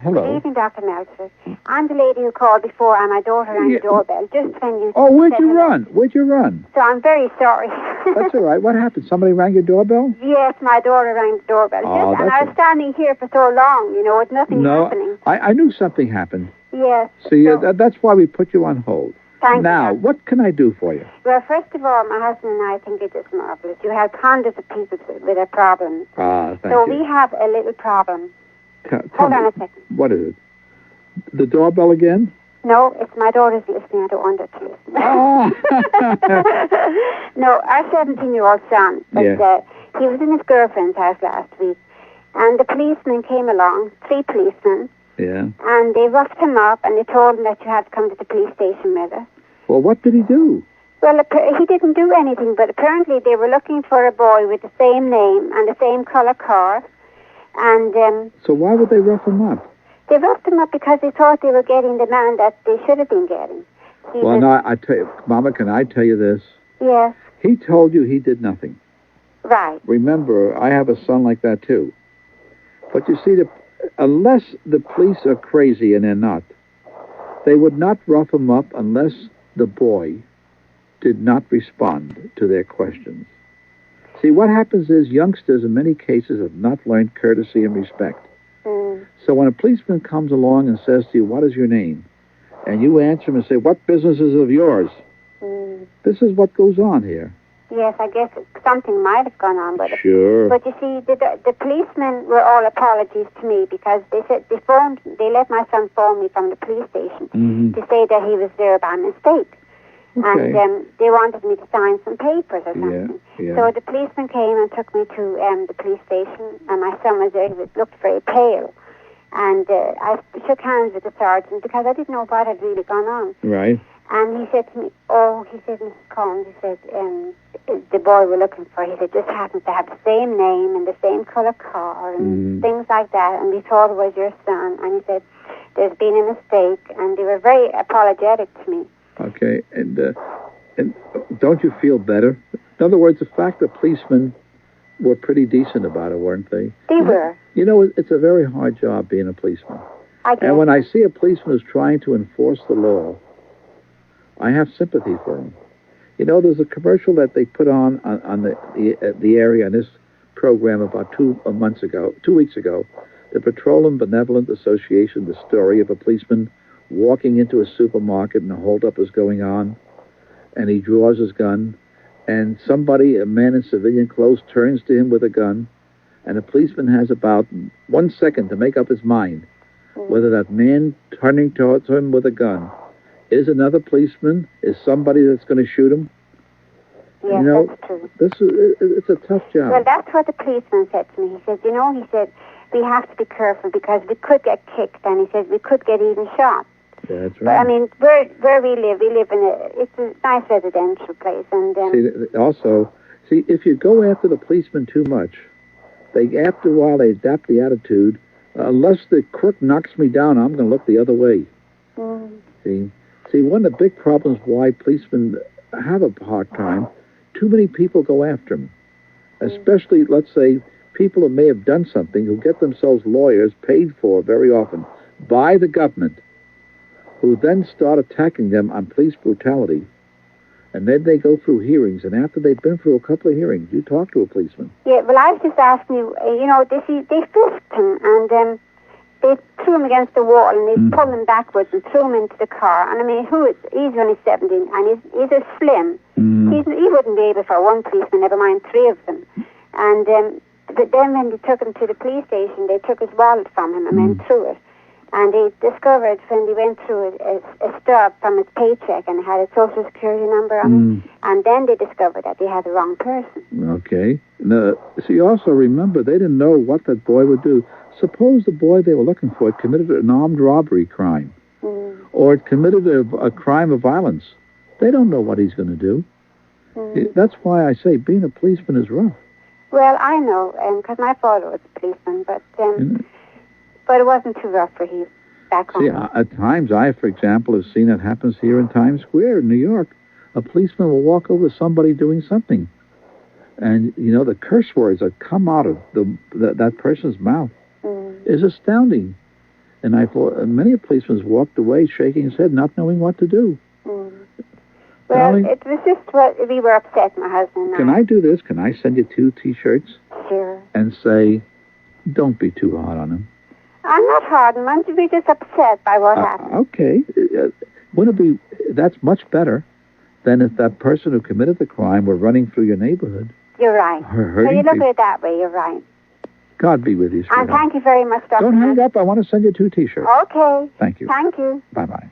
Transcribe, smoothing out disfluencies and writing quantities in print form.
Hello. Good evening, Dr. Meltzer. I'm the lady who called before and my daughter rang the doorbell. Just when you... Oh, where'd you run? Where'd you run? So I'm very sorry. That's all right. What happened? Somebody rang your doorbell? Yes, my daughter rang the doorbell. Oh, and I was standing here for so long, with nothing happening. I knew something happened. Yes. See, that's why we put you on hold. Thank you. Now, what can I do for you? Well, first of all, my husband and I think it is marvelous. You have hundreds of people with their problems. Thank you. So we have a little problem. Hold on a second. What is it? The doorbell again? No, it's my daughter's listening. I don't want her to listen. Oh. No, our 17-year-old son, he was in his girlfriend's house last week, and the policeman came along, 3 policemen, and they roughed him up, and they told him that you had to come to the police station with us. Well, what did he do? Well, he didn't do anything, but apparently they were looking for a boy with the same name and the same color car, and... So why would they rough him up? They roughed him up because they thought they were getting the man that they should have been getting. I tell you, Mama, can I tell you this? Yes. He told you he did nothing. Right. Remember, I have a son like that, too. But you see, unless the police are crazy, and they're not, they would not rough him up unless the boy did not respond to their questions. See, what happens is youngsters, in many cases, have not learned courtesy and respect. So when a policeman comes along and says to you, what is your name? And you answer him and say, what business is of yours? This is what goes on here. Yes, I guess something might have gone on. But sure. But you see, the policemen were all apologies to me because they said they let my son phone me from the police station to say that he was there by mistake. Okay. And they wanted me to sign some papers or something. Yeah. So the policeman came and took me to the police station, and my son was there. He looked very pale. And I shook hands with the sergeant because I didn't know what had really gone on. Right. And he said to me, Mrs. Collins, he said, the boy we're looking for, he said, just happens to have the same name and the same color car and things like that. And we thought it was your son. And he said, there's been a mistake. And they were very apologetic to me. Okay, and don't you feel better? In other words, the fact that policemen were pretty decent about it, weren't they? They were. You know, it's a very hard job being a policeman. I guess. And when I see a policeman who's trying to enforce the law, I have sympathy for him. You know, there's a commercial that they put on the area in this program about 2 weeks ago, the Petroleum Benevolent Association, the story of a policeman walking into a supermarket and a holdup is going on, and he draws his gun, and a man in civilian clothes, turns to him with a gun, and the policeman has about 1 second to make up his mind whether that man turning towards him with a gun is another policeman, is somebody that's going to shoot him. Yes, that's true. It's a tough job. Well, that's what the policeman said to me. He said, we have to be careful because we could get kicked, and he said we could get even shot. That's right. But, I mean, where we live in it's a nice residential place. And if you go after the policeman too much, after a while they adapt the attitude. Unless the crook knocks me down, I'm going to look the other way. See, one of the big problems why policemen have a hard time, too many people go after them. Especially, let's say, people who may have done something, who get themselves lawyers paid for very often by the government, who then start attacking them on police brutality. And then they go through hearings, and after they've been through a couple of hearings, you talk to a policeman. Yeah, well, I was just asking you, they frisked him, and they threw him against the wall, and they pulled him backwards and threw him into the car. And I mean, he's only 17, and he's a slim. He wouldn't be able for one policeman, never mind 3 of them. And but then when they took him to the police station, they took his wallet from him and went through it. And they discovered when they went through it a stub from his paycheck, and it had a social security number on it. And then they discovered that they had the wrong person. Okay. Now, so you also remember they didn't know what that boy would do. Suppose the boy they were looking for committed an armed robbery crime, or it committed a crime of violence. They don't know what he's going to do. That's why I say being a policeman is rough. Well, I know, because my father was a policeman, but it wasn't too rough for him back home. See, at times for example, have seen it happens here in Times Square in New York. A policeman will walk over to somebody doing something, and, the curse words that come out of that person's mouth is astounding. And I thought many a policeman walked away shaking his head, not knowing what to do. Well, Darling, it was just what we were upset, my husband and can I do this? Can I send you 2 T-shirts Sure. and say, don't be too hard on him? I'm not hard on him. We're just upset by what happened. Okay. Wouldn't it be, that's much better than if that person who committed the crime were running through your neighborhood. You're right. When you look at it that way, you're right. God be with you, sweetheart. And thank you very much, Dr. Don't hang up. I want to send you 2 T-shirts. Okay. Thank you. Thank you. Bye-bye.